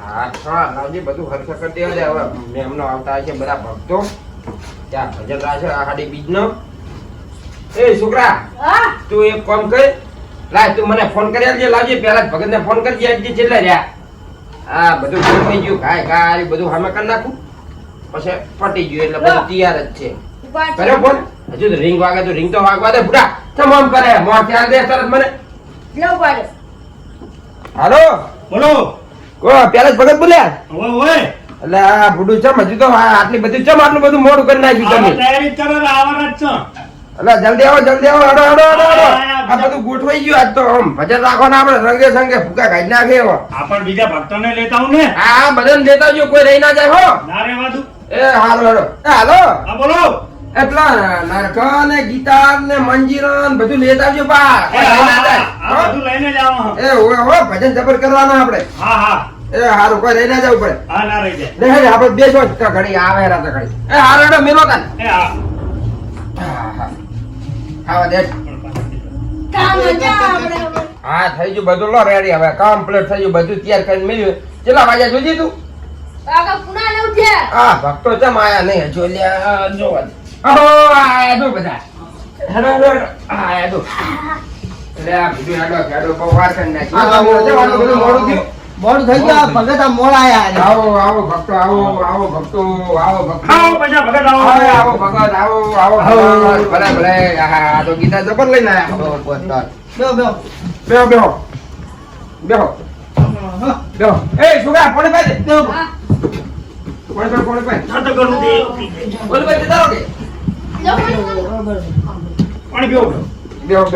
હા થોડા લાવજે બધું ખર્ચ કરી દેવા દે હવે મેમનો આવતા છે બધા ભક્તો ત્યાં ભજન રાશે આહાડી બીજનો એ છોકરા હા તું એક કામ કર લાય તું મને ફોન કરી આલજે લાવજે પહેલા જ ભગતને ફોન કરજે આજે છેલ્લે રહ્યા હા બધું પૂરું થઈ ગયું ખાય ખાય બધું સામે કરી નાખું પછી પટી ગયું એટલે બધું તૈયાર જ છે કર્યો ફોન હજુ તો રિંગ વાગે તો રિંગ તો વાગવા દે બુડા ચમ આમ કરે મોં ત્યાં દે તરત મને લેવ પાડે હાલો બોલો કો પહેલા જ ભગત બોલ્યા ઓય ઓય એટલે આ ભૂડું ચમ હજુ તો આટલી બધી ચમ આટલું બધું મોડું કરી નાખ્યું તમે તૈયારી કરો આવવાના જ છો એટલે જલ્દી આવો હડો હડો હડો હડો આ બધું ગોઠવાઈ ગયું આજ તો આમ ભજન રાખવાના આપણે રંગે સંગે ફૂકા કાઢી નાખે એવો આપણ બીજા ભક્તોને લેતા હું ને હા બધાને દેતા જો કોઈ રહી ના જાય હો ના રેવા દઉં એ હાલો હેડો એ હાલો હા બોલો એટલા નરકા ને ગીતાર ને મંજીરા ને બધું લેતા આવજો બા કોઈ રહી ના જાય આ બધું લઈને જ આવો એ ઓય હો ભજન જબર કરવાના આપણે હા હા એ હારું કોઈ રહી ના જવું પડે હા ના રહી જાય લે હેડ આપણે બેસો તો ઘડી આવે હેરા તો ઘડી એ હારો હેડો મેલો તાન એ હા આવા દે કામ મજા આપણે હા થઈ ગયું બધું લો રેડી હવે કમ્પ્લીટ થઈ ગયું બધું તૈયાર કરીને મેલ્યું કેટલા વાગ્યા જોજી તું કાકા પુના ન ઉઠ્યા હા ભક્તો ચમ આયા નહીં જો લ્યા જોવા દે ઓહો આયા જો બધા હેડો હેડો હેડો આયા જો એટલે આ બીજું હેડો બહુ વાર કરી નાખી જવાનું બધું મોડું થયું મોડું થઈ ગયું ભગત આ મોડ આયા આવો ભક્તો આવો ભક્તો આવો ભક્તો આવો પછી ભગત આવો આવો ભગત આવો ભગત ભલે ભલે આ તો ગીતા જબર લઈને આયા બેહો બેહો બેહો બેહો બેહો બેહો એ છોકરા કોણે પાડે બેહો હા કોણે પાડે આ તો કરું દે બોલ ભાઈ જતા રહો કે લો પાણી પીવો બેહો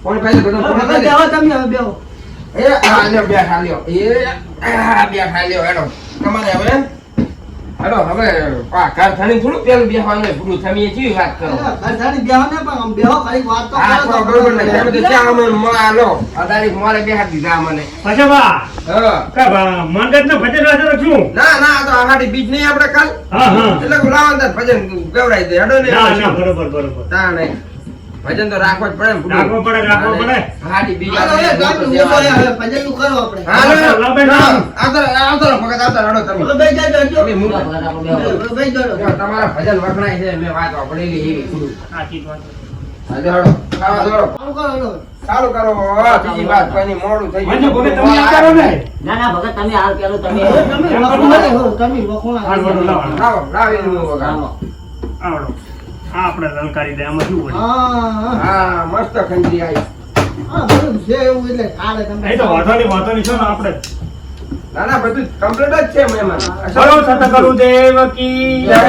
કોણે પાડે બધું કોણે પાડે બેહો તમે હવે બેહો એ આ લ્યો બે ખાલ્યો બે ખાલ્યો હેડો તમારે હવે હેડો હવે આ કાર થણી થોડું પેલું બેહવાનું પૂરું થમીએ કેવી વાત કરો ઘરધારી બેહો ને પણ આમ બેહો ખાલી વાત તો હા કરો તો બરોબર ને તમે તો ત્યાં અમે માલો અદારી મોરે બેહાડી દીધા મને પછી બા હા કા મંડપ ને ભજન રાજો રખ્યું ના ના આ તો આહાડી બીજ નહીં આપણે કાલ હા હા એટલે ગુલાવંદર ભજન ગવરાઈ દે હેડો ને ના ના બરોબર તા નહીં ભજન તો રાખવો જ પડે ને રાખવો પડે. આહાડી બીજ હાલો હવે ગામનું મોટો હે, હવે ભજન નું કરો આપણે આવતો ભગત આવતો હેડો તમે હવે બેહી જાજો હજો. તમે મૂકો. હવે બેહી જાજો. જો તમારા ભજન વખણાય છે મેં વાત વાપરેલી એવી પૂરું સાચી વાત હાલો હેડો ખાવા દોડો ચાલુ કરો હેડો. ચાલુ કરો બીજી વાત કોઈની મોડું થઈ મને ભગત તમે યાદ કરો ને ના ના ભગત તમે હાલ પેલું તમે હવે તમે એમ કરો વખોણા ને. હો, તમે વખોણા હાલ બધું લાવો. લાવો લાવીને વગાડો. આવડો આ આપણે લલકારી દે આમાં શું હોય હા હા મસ્ત ખંડી આવી હા બધું છે એવું એટલે ચાલે તમે એ તો વાંધો નહીં છે ને આપણે ના ના બધું કમ્પ્લીટ જ છે મહેમાન બોલો સતગુરુ દેવ કી જય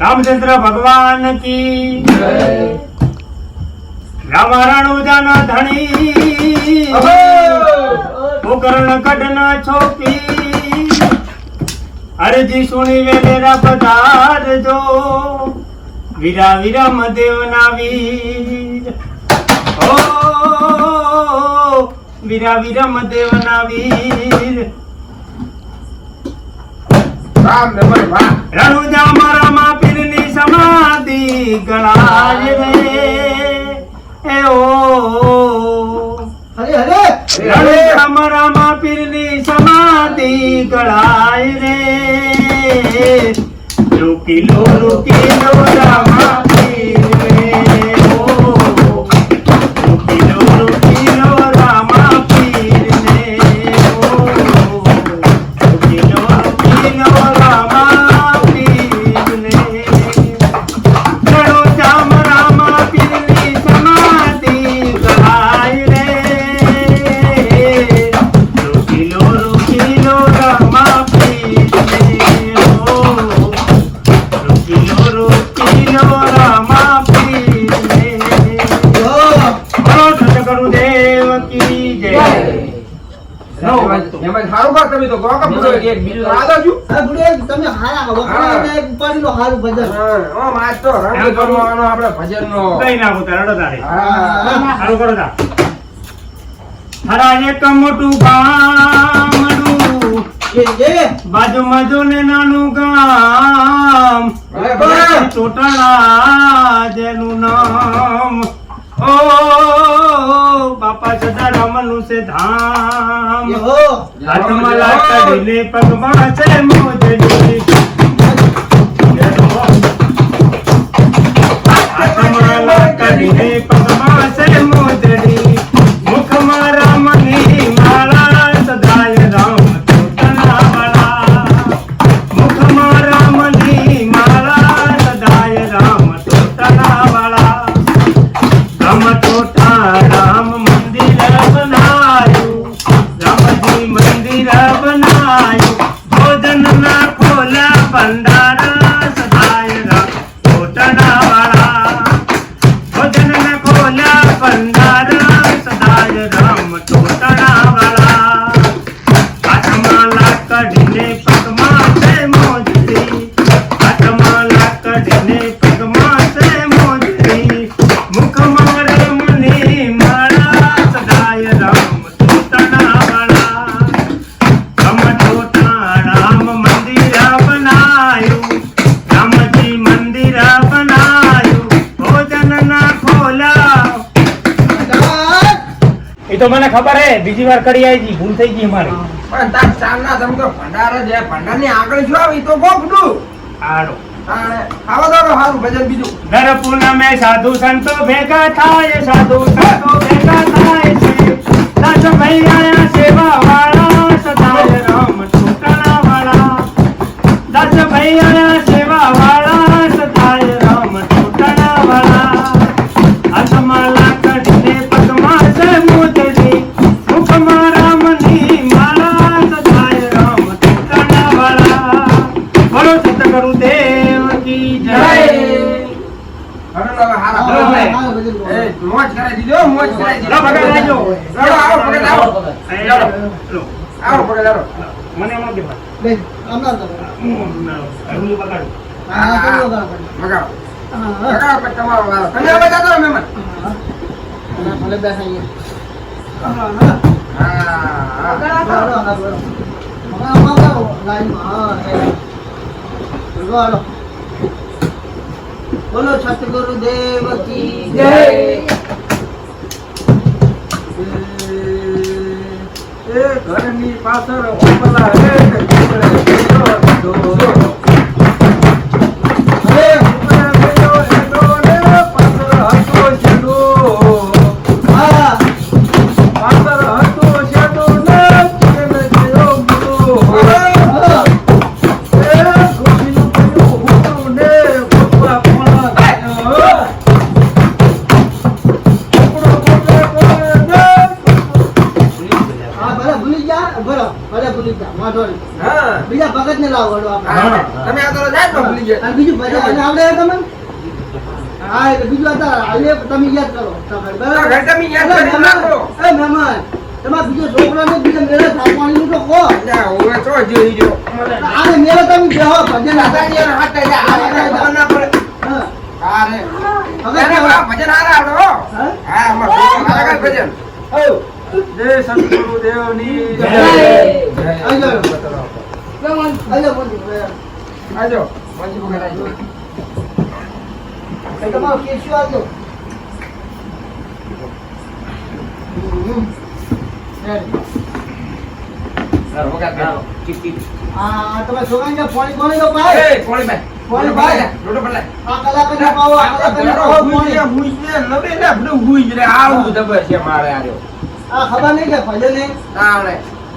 રામચંદ્ર ભગવાન કી રામારાણુ જાન ધણી ગોકર્ણ કડન છોપી અરજી સુણી વેલેરા પધારજો વીરા વિરમ દેવના વીર ઓ વીરા વિરમ દેવના વીર રામ ને ભાઈ વાહ રણુજા મારામાં પીરની સમાધિ ગણાય રે એ ઓ હરે હરે રણુજા મારામાં પીરની સમાધિ ગણાય રે રૂકીલો રામા પીર રે ઓ રૂકીલો રામા પીર રે ઓ રૂકીલો રામા પીર રે રણુજા મારામાં પીરની સમાધિ ગણાય રે રૂકીલો રામા પીર રે ઓ રૂકીલો રામા પીર રે બોલો સતગુરુ દેવ કી જય મહેમાન સારું કર તમે તો ગોકા પૂરો એક બીજું આગળ જો હા બુડે તમે હારા વખોણા ને એક ઉપાડી લો હારું ભજન ઓ માસ તો રંગ કરવાનો આપણે ભજનનો કઈ નાખો તારડો તારે હા સારું કરો તા હરા એક મોટું ગામડું જે બાજુમાં જો ને નાનું ગામ ભલે ભલે ચોટાળા જેનું નામ ઓ બાપા સદારામનું છે ધામ એ હો હાથમાં લાકડીને પગમાં છે મોજડી હાથમાં લાકડીને પગમાં છે મોજડી મુખમાં રામની માળા સદાય રામ તોતણાવાળા મુખમાં રામની માળા સદાય રામ તોતણાવાળા રામ તોતા રામ મંદિર બનાયું રામજી મંદિર બનાયું ભોજન ના ખોલા ભંડારા સદાય રામ તોતણાવાળા ભોજન ના ખોલા ભંડારા સદાય રામ તોતણાવાળા હાથમાં લાકડીને પગમાં છે મોજડી હાથમાં લાકડીને પગમાં છે મોજડી મુખમાં રામની માળા સદાય રામ તોતણાવાળા રામ તોતા રામ મંદિર બનાયું રામજી મંદિર બનાયું ભોજન ના ખોલા એ તો મને ખબર હે બીજી વાર કરી આવી જી ભૂલ થઈ ગઈ મારી પણ તાર ચાલના તમે તો ભંડાર જ હે. ભંડારની આગળ શું આવે? ઈ તો ગોખડું. આડો તાણે ખાવા દો તો હારું ભજન બીજું. દર પૂનમે સાધુ સંતો ભેગા થાય સાધુ સંતો ભેગા થાય છે દાસ ભાઈ આયા સેવા વાળા સદાય રામ ટોટણા વાળા દાસ ભાઈ આયા સેવા વાળા સદાય રામ ટોટણા વાળા હાથમાં લાકડીને પગમાં છે મોજડી મુખમાં રામની માળા સદાય રામ ટોટણા વાળા બોલો સતગુરુ દેવ કી જય હવે તો હવે હારા હવે. ભજન. એ મોજ કરાઈ દીધો, મોજ કરાઈ દીધો. લો ભગત આવજો. લાડો, આવો ભગત, આવો. લાડો. લો, આવો ભગત, લાડો. મને એમાં કેવા બે આમના તો હું બગાડું હા કર્યો બરાબર મગાવો. હા મગાવો પછી તમારો વારો. તમે હવે જાતો રહો મહેમાન. હા ભલે બેસાઈએ હા હા હા, હા. બોલો સતગુરુ દેવ કી જય. એ ઘરની પાછળ ઓપલા રે હા હા ભલે ભૂલી જા ભલે ભૂલી જા વાંધો નહીં હા. બીજા ભગત ને લાવો વડો આપણે હા. તમે આ તો જાય તો ભૂલી ગયા. અને બીજું ભજન અને આવડે છે તમને હા એટલે બીજું અત્યારે હાલે તમે યાદ કરો તમારે તો ઘર તમે યાદ એટલે કરી નાખો. એ મહેમાન તમારા બીજો છોકરો ને બીજા મેળે થાપવાની નું તો કહો જા, હવે તો જોઈ જો. આને મેળે તમે બેહો ભજન દાદાજીનો હાથ થઈ જાય. આ રીતે ખબર ના પડે. હા હા રે. હવે અરે વાહ, ભજન હારા આવડે હો. હા? હા, અમાર છોકરો હારા ગાય ભજન. જય સદગુરુ દેવની જય. આવજો. જય. આજો બોલી આજો. મંજી ભગત આજો. તમારો કેશુ આવજો તારો ભગત બેઠો. આ તમે છોકરાને પાણી પાણી દો ભાઈ એ, પોણી ભાઈ. પોણી ભાઈ. લોટો પર લાય. આ કલાકને પાવો આ કલાકને પાવો પાણી આ ખબર નહીં કે ભજન ને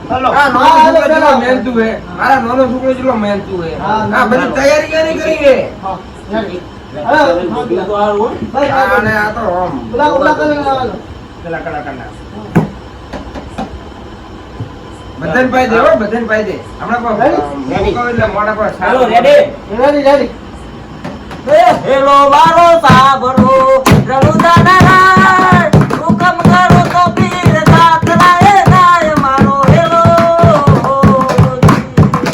હલો મારા નાનો છોકરો જેટલો મહેનતુ હે. હા, આ બધી તૈયારી ક્યારે કરી હે? હા રેડી ભાઈ અને આ તો આમ. ઉલા ઉલા કરીને આવજો પેલા કલાકારના બધાને પાઈ દે હો, બધાને પાઈ દે. હમણાં કોઈ, Ready? મોકો એટલે મોઢા પર ચાલો છાપ. રેડી રેડી રેડી હેલો બારો સાબરો રણુદાના હુકમ કરો તો પીર દાતરા એ નાય મારો હેલો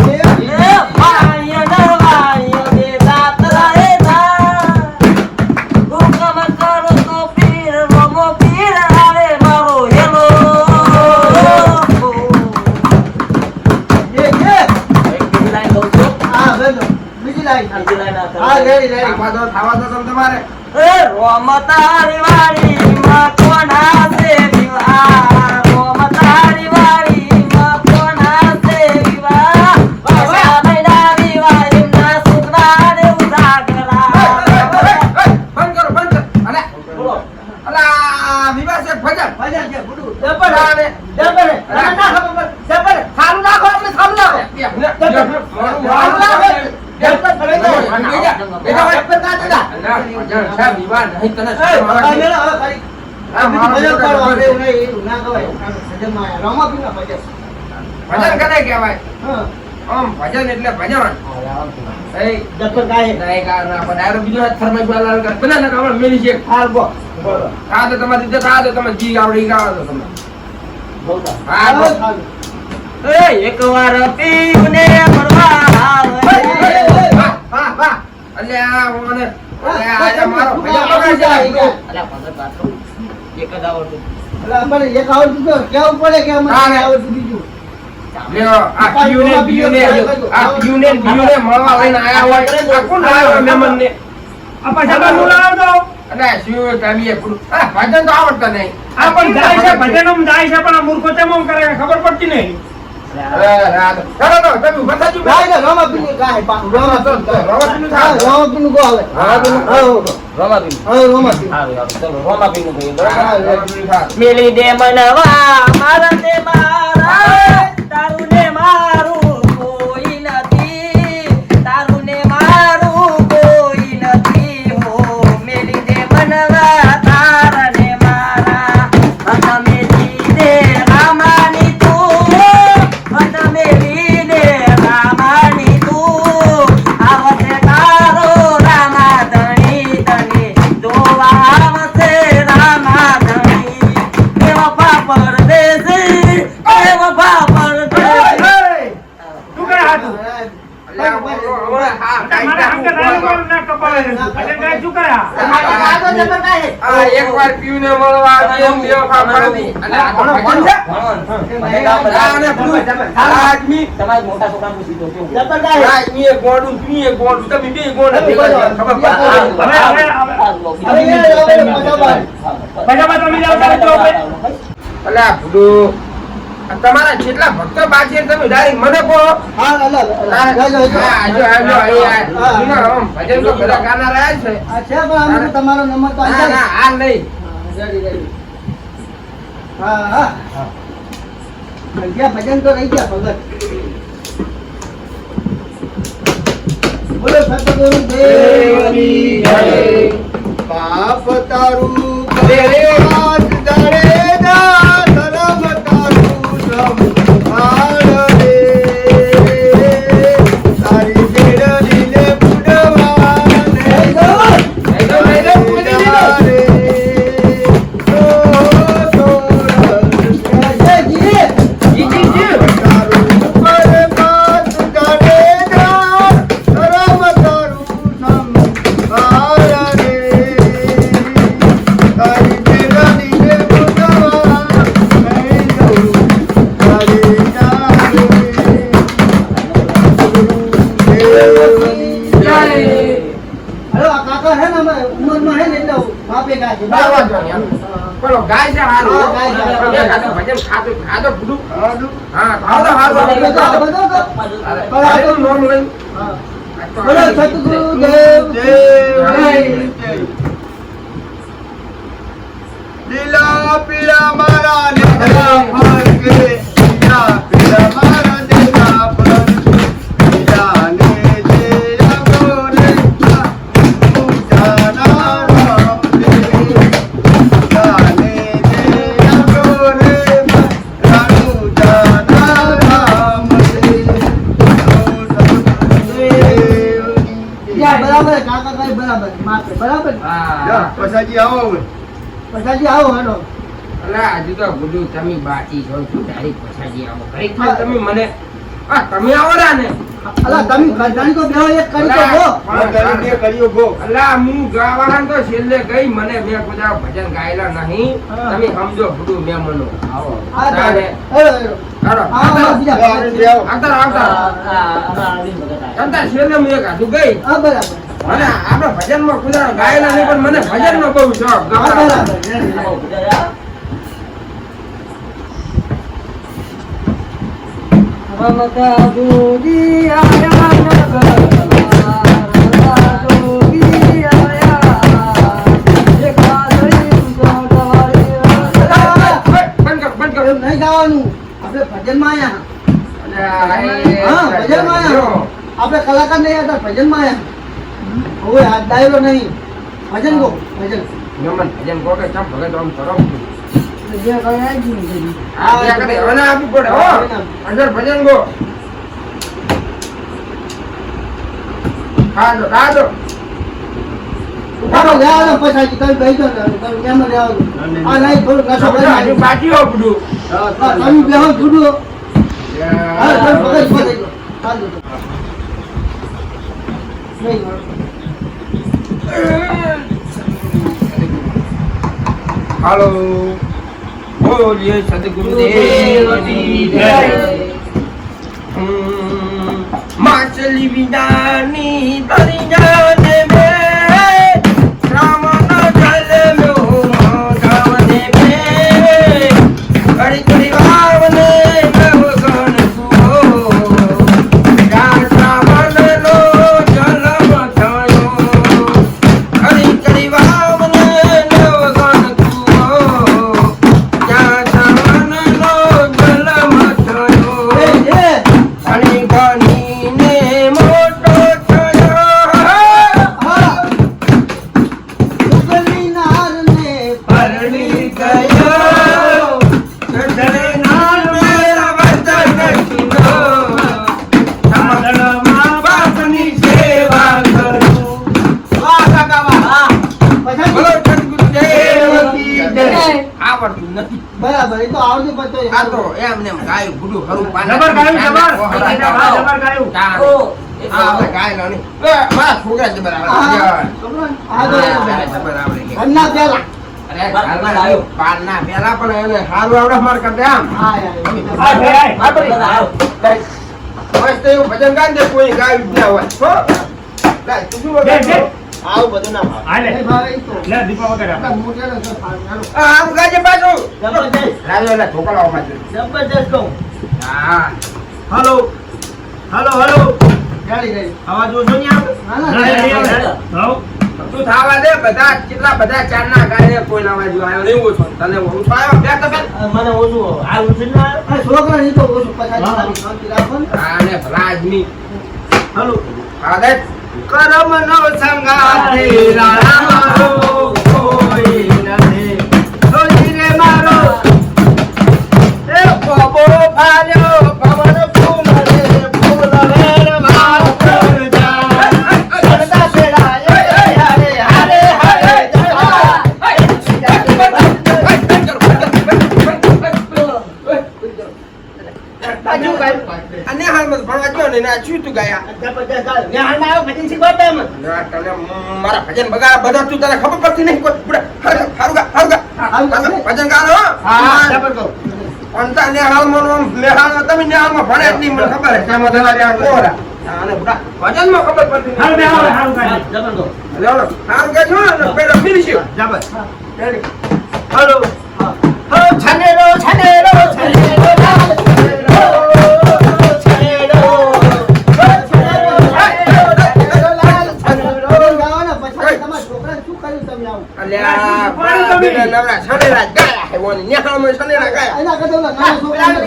એ ભાઈ નરવાય દે દાતરા એ ના હુકમ કરો તો પીર રમો પીર આવે મારો હેલો એ એક લાઈન દઉં છું હા બેનો બીજી લાઈન બીજી લાઈન આ હા રેડી રેડી ખાવા દો તમે તમારે. એ રોમ તારી વાડીમાં કોના છે વિવાહ રોમ તારી વાડીમાં કોના છે વિવાહ પાછા મહિના વિવાહ એમના છોકરાને ઉજાગરા બંધ કરો બંધ કરો અલા બોલો અલા વિવાહ છે ભજન ભજન છે ગુડુ જબર આવે જબર ના ના ખબર જબર સારું નાખો એટલે સારું નાખો સારું નાખો જબર ભલે તો જબર ના દાદા વિવાહ નહીં તને હવે મેળો હવે ફરી આ ભજન કરો હવે એવું ના કહેવાય ભજનમાં આયા રામાપીના ભજન ભજન કરે કહેવાય હા આમ ભજન એટલે ભજન એ જબર ગાય નહીં કારણ આપણે ડાયરો બીજો હાથ ફરમાઈશ વાળા કર બધા ને કામ મેલી છે હાલ બોલો બોલો આ તો તમારી રીતે આ તો તમે જી આવડી ગાવ તો તમે બોલતા હા બોલ. એ એકવાર પીને મરવા આવે વાહ વાહ અલે આ ઓને અલે આ મારો ભજન બગાડ છે અલ્યા ભગત વાત કહું. એક જ આવડતું એટલે અમારે એક આવડતું તો કેવું પડે કે અમારે હા, એક આવડતું બીજું લ્યો આ પીયુને મળવા લઈને આયા હોય આ કોણ લાવ્યો મહેમાન ને આ પાછા બાજુ લાવતો અલે શું તમે એ પૂરું આ ભજન તો આવડતા નહીં આ પણ જાય છે ભજનમ જાય છે પણ આ મૂર્ખો તેમ કરે ખબર પડતી નહીં અરે રાત ચાલો તો તમે ઉભા થાજો ગાય ને રામાપીની ગાય પાછું રામાપીનું રામાપીનું હા, થાવ. રામાપીનું ગો આવે રામાપીનું? હા, રોમાબીન હા, રામાપીનું. ચલો રોમાબીન નું કહીએ હા, રામાપીનું થાવ. મેલી દે મનવા મારા ને મારા તારું ને મારું કોઈ નથી તારું ને મારું કોઈ નથી હો મેલી દે મનવા તારા ને મારા હતા મેલી દે રામાની તું હતા મેલી દે રામાની તું આવશે તારો રામા ધણી તને જોવા આવશે રામા ધણી એવા પાપડ દેસી એવા પાપડ દેસી તું કરે હાથું અલે આ હમણાં હા મારા હંકે નાનું મારું ના કપાળે ભજન ગાય શું કરે આ? આ તો જબર ગાય છે. આ એકવાર પીયુને મળવા આવી એમ બેવફા પડતી. અને આ તો ભજન છે. આ અને પેલું આ આદમી તમારે મોટા છોકરાનું સીધો કેવું જબર ગાય છે. આ આદમી એક ગોંડું, તું એક ગોંડું, તમે બે ગોંડા ભેગા થયા. ખબર પડતી. હવે એ હવે પજાબાઈ. ભજનમાં તમે જાઓ ત્યારે જો ભાઈ. અલે આ ભૂડું, આ તમારા જેટલા ભક્તો બાકી છે તમે ડાયરેક્ટ મને કહો. હા, અલા, અલા, હા, જાજો, જાજો. આજો, આજો, અહીં આ. જૂના આમ ભજન તો બધા ગાના રહ્યા છે. આ છે પણ આમ તો તમારો નંબર તો ના, આવી ના, જાય. આ નહીં. Ready, ready. હા, હા. રહી ગયા ભજન તો રહી ગયા ભગત. બોલો સતગુરુ દેવની જય. પાપ તારું રે, રે. હાથ ધરે જા, ધર્મ તારું સંભાળ રે. તારી બેડલીને બુડવાને લઈ દો, લઈ દો, પૂરી દીધો. જી, જી, જી. ના વાંધો નહીં, હાલો. બોલો, ગાય છે હારું. હા, ગાય છે. બે ખાધું ભજન ખાધું, ખાધું ભૂડું. હા, ખાધું હારું. હારું નોમ લઈ. બોલો સતગુરુ દેવ લીલા પીળા મારા લીધા ફરકે લીલા પીળા મારા લીધા ફરકે લીલાને જે આગોરે પૂજાના રામ દે લીલાને જે આગોરે પૂજાના રામ દે બરાબર કાકાભાઈ બરાબર માપે બરાબર હા. પછાજી આવો હવે પછાજી આવો હાલો અલા, હજુ તો બધું તમે બાકી છો શું તારીખ પછાડી આવો ખરેખર તમે મને આ તમે આવડા ને અલા તમે ગરદાની તો બેહો એક કરી તો ગો કર્યો ગો અલા હું ગાવાહન તો છેલ્લે ગઈ મને મેં બધા ભજન ગાયેલા નહીં હા. તમે સમજો બધું મેં મનો આવો આ તારે. હેલો હેલો હાલો. હા બીજા આવતા આવતા અરવિંદ ભગત આવ્યા. આવતા છેલ્લે હું એક હાથું ગઈ હા બરાબર મને આપણે ભજનમાં ખુદા ગાયેલા નહીં પણ મને ભજનનો બહુ શોખ. હા, બરાબર. રમતા જોગી આયા નગર રમતા જોગી આયા એકા દઈ ગોડારી બંધ કર. એમ નહીં ગાવાનું. આપણે ભજનમાં આયા. હા, ભજનમાં આયા. આપણે કલાકાર નહીં હતા, ભજનમાં આયા. હવે હાથ ડાયરો નહીં. ભજન ગો, ભજન. નમન ભજન કોકે ચમ ભગત આમ કરો. જે કરાય જ નહીં. આ બે કરે હવે ના આપવું પડે હો. અંદર ભજન ગો. ખાજો. ઉઠાડો, લે આવો પછી તમે બેસજો ને, તમે કેમ લે આવો. આ નહીં થોડું નશો કરી હજુ નાખો. બાકી હો બધું. તમે બેહો છૂટો. હા, તમે પકડ પકડ. ચાલો તો. નહીં. હાલો બોલીએ સદગુરુદેવની જય. માછલી વિનાની દરિયાને મેં શ્રાવણ જલમ્યો ગાવને મેં ઘડી વાવને નવગણ સુઓ શ્રાવણનો જલમ થયો ઘડી વાવને નવગણ સુઓ શ્રાવણનો જલમ થયો ઘણી બનીને મોટો થયો ઉગલી નારને પરણી ગયો જગન્નાથ મેરા વતન સુનો સમદળમાં બાપની સેવા કરું. વાહ કાકા વાહ. પછી બોલો સદગુરુદેવ કી જય. આવડતું નથી બરાબર, એ તો આવડે પણ તો આ તો એમને એમ ગાયું ગુડું ખરું પાના જબર ગાયું, જબર. ચાર. જબર ગાયું. ચાર. ઓ આ આપણે ગાયેલા નહીં. મારા છોકરા જબર આવડે. હા, જબર. હા, તો હા, જબર આવડે. ઘરના પહેલા. અરે ઘરમાં આવ્યો. પારના પહેલા પણ એને સારું આવડે માર કરતે આમ. હા યાર. આ છે, આ. હા, ભાઈ. બસ તો એવું ભજન ગાય ને કોઈ ગાયું જ ના હોય. હો? લાય, તું શું બે, વગાડ્યું? બે. આવું બધું ના ભાવે. આ લે. એ ભાઈ તો. લે, દીપા વગર આપણા આપ. મોઢેનો તો ફાળ નાનો. આમ ગાજે પાછું. જબરજસ્ત. લાવ્યો એટલે ઢોકળાઓમાં જ. જબરજસ્ત કહું. હા. હલો હલો ગાડી ગઈ. અવાજ ઓછો નહીં આવે? ના ના, ના નહીં આવે. હઉ. તું થાવા દે બધા કેટલા બધા ચારના ગાય કોઈ ના વાજુ આવ્યો નહીં ઓછો તને ઓછો આવ્યો બે તો બે મને ઓછું આ ઓછું ના આવે? આ છોકરા ની તો ઓછું પછાડી તારી શાંતિ રાખો ને. આને ભલા આદમી હલો હા દે કરમનો સંગાતે રામારો કોઈ નથી સોજીને મારો એ પબો ફાલ્યો પવન ફૂલ રે ફૂલ વેર માર કરજા કરતા પેડા હારે હારે હારે અને હાલમાં ભણવા ગયો ને ના શું તું ગાયા જબરદસ્ત ગાય ને હાલમાં આવ્યો ભજન શીખવાડતા એમ ના, તને મારા ભજન બગાડા બધા તું તને ખબર પડતી નહીં કોઈ બુડા હારું ગા ભજન ગાનો હા જબર કહો અંતા ને હાલમાં નેહાલ તમે નેહાલમાં ભણે જ નહીં મને ખબર છે તેમાં તમારે આ કોરા અને બુડા ભજનમાં ખબર પડતી નહીં. હારું બે, હારું કાઢી. જબર કહો લેવડો હારું ગાજો ને પેલા ફિનિશ જબર રેડી હલો હો છનેરો છનેરો છનેરો લાલ છનેરો છનેરો ગાવાના પછાડી તમારા છોકરાને શું કર્યું તમે આવું? અલ્યા પાડો તમે. પેલા નવરા શનેરા ગાયા હે ઓની નેહાલમાં શનેરા ગાયા એના કરતા ઓલા નાના છોકરાને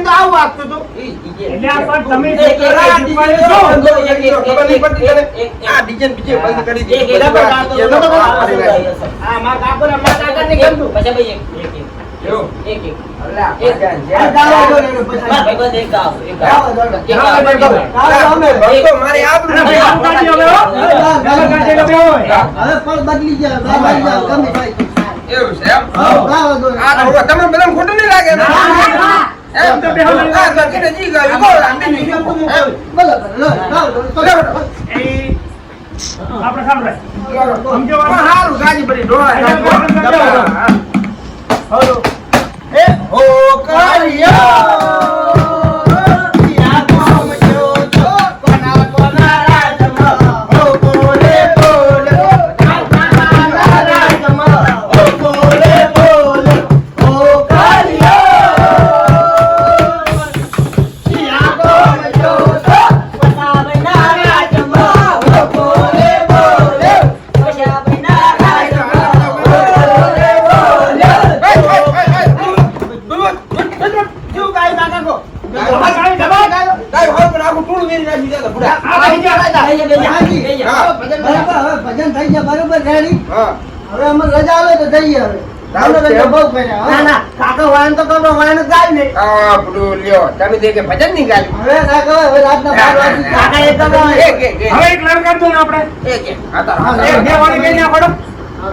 તો આવું આપતું હતું એટલે આ પણ તમે એક, જે એક, કરો એક, એ શીખવાડે છો. ખબર નહીં પડતી તને આ ડિઝાઇન બીજે બંધ કરી એક, દીધી એક, બધું એક, આ એક, ડિઝાઇનો એક, કરી નાખી. આ મારા કાકાને ગમતું પછી ભાઈ એવું? એક અલ્યા એક. ભજન છે. આ ગાવા દો ને મારા પછાડી. ભાઈબંધ એક ગાવ એક ગાવા ગાવ દો ને. એક ગાવ એક ગાવ. ગાવા દો ને. ભક્તો મારી આબરૂ અરે ભાઈ, આમ કાઢી હવે, હો. જબર કાઢી હવે, હોય. હવે પણ બદલી ગયા બાબા ગયા ગમે થાય. એવું છે એમ ગાવા દો ને. આ તો હવે તમે બધા ખોટું નહીં લાગે ને? એમ તો બેહો ને. આ તો કીધે જી ગાયું, બોલ, આ બીજું શું? એમ. બરાબર લો, ગાવા દો ને. લેવડો. એ આપણે સાંભળાય. લેવડો. સમજો વાત? પણ હારું ગાજી બધી ઢોળાય. એટલે બોલ, સમજો. હા. હલો એ હો કાળિયા યા કોમ જો કોના કોના રાજમાં હો બોલ હાજી. હા. બરાબર, હવે ભજન થઈ ગયા બરોબર રેડી હા. હવે અમે રજા આલે તો જઈએ હવે ચાલો, ચાલો, રજા કેમ? બહુ કર્યા ના ના કાકા વાયન તો કરો વાયન જ ગાય ને આ પેલું લ્યો તમે તે કે ભજન નહીં ગાયું હવે ના કહેવાય હવે રાતના 12 વાગી ગયા. કાકા એક કરો હવે એક લર કરતું ને આપણે આ તારો, હા, એક બે વાળી કઈ ના પડો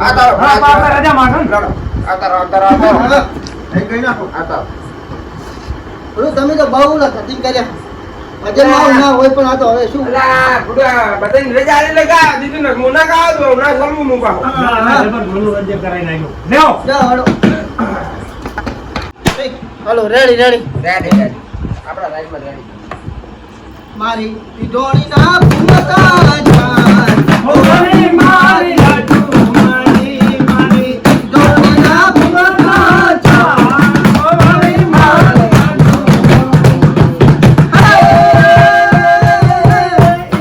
આ તારો, હા તો આપણે રજા માંગો ને. લડો. આ તારો, આ તારો, આ તારો. હવે એ કઈ નાખો. આ તારો. પેલું તમે તો બહુ કટિંગ કર્યા ભજનમાં ના હોય પણ આ તો હવે શું અલા, બુડા, બધાને રજા આલી લગા. દીધું ને, હું ના ખાવા દઉં, ના જમવું હું પાછું. ના, ના, જબર ઘણું રજ્ય કરાઈ નાખ્યું. લેવો. જાઓ હળો hello ready ready ready, ready. આપણા રાજમાં રેડી. મારી ઈડોણી ના ભૂમતા જાન ઓરી મારી લાડુ મારી મારી ઈડોણી ના ભૂમતા જાન ઓરી મારી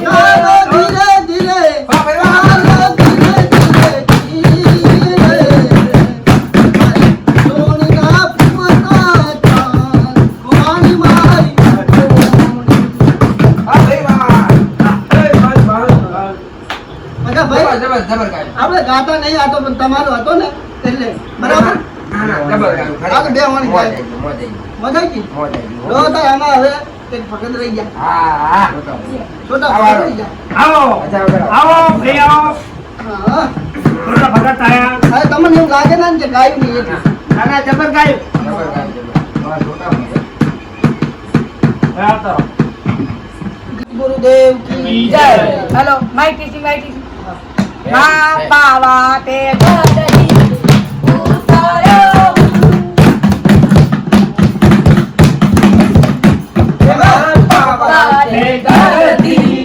ચાલો ધીરે ધીરે હા, ભાઈ, ચાલો ધીરે ધીરે મારી ઈડોણી ના ભૂમતા જાન ભવાની મારી હા, ભાઈ, વાહ. એ, બસ, બસ. મજા ભાઈ જબર, જબર ગાયું. આપણે ગાતા નહીં આ તો પણ તમારો હતો ને એટલે બરાબર ના, ના, જબર ગાયું. આ તો બે વાણી મોજ ગાય. આવી ગઈ, મજા મોજ આવી ગઈ. આવી ગઈ મોજ આવી ગઈ. જો તો આમાં હવે એક ભગત રહી ગયા હા, હા. છોટા આવો. ભગત રહી ગયા આવો અચ્છા, વગર. આવો ભાઈ આવો હા થોડા ભગત આયા હવે તમને એવું લાગે ને કે ગાયું નહીં એટલે ના ના જબર ગાય જબર ગાયું, જબર. હા, છોટા મોજા. હવે આવતો રહો. ગુરુદેવ કી જય હેલો માહિતી મા બાવા તે ગઢી ઉતાર્યો તે ગઢી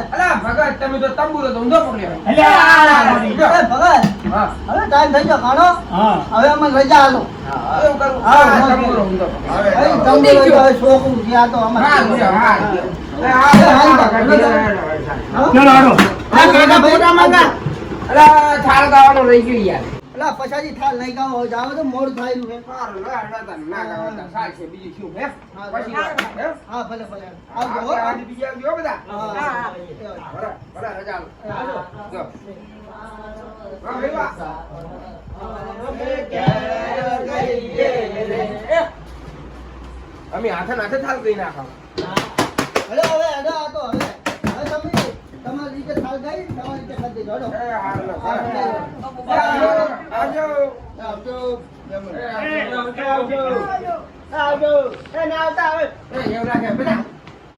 અલા, ભગત, તમે તો તંબુરો તો ઊંધો પકડ્યો. અલ્યા ભગત હા. હવે ટાઈમ થઈ ગયો ખાણો હા હવે અમે રજા આલો એવું કરું. હા, હા, હા. તંબુરો ઊંધો પકડ્યો. હવે તમને હવે છોકરું છે આ તો હા, અમારે લ્યો, હા, લ્યો. એ, હા, એ, હા, હા, હા, હા, હા. ચલો હાલો હા, કાકા ભાઈ માંગા અલા, થાળ ગાવાનું રહી ગયું યાર. અલા પછાડી થાળ નહીં ગાવો જાવ તો મોડું થાય છે સારું, ના, ના ગાવાતા. ચાલશે, બીજું શું, હે? હા, પછી વાત, હે? હા ભલે ભલે આવજો આપણે હો. આજે બીજા આવજો હો બધા. હા. બરાબર, બરાબર, રજા આલો. આવજો. જો. હા, ભાઈ, વાહ. અમે હાથે નાથે થાળ કરી નાખો. હવે હવે હવે આ તો હવે હવે તમે તમારી રીતે થાળ ગાઈ તમારી રીતે કરી દેજો હળો. એ, હારું, હા, હારું. આવજો. આવજો એ, આવજો. આવજો એ ના આવતા હવે એ, એવું લાગે, બધા.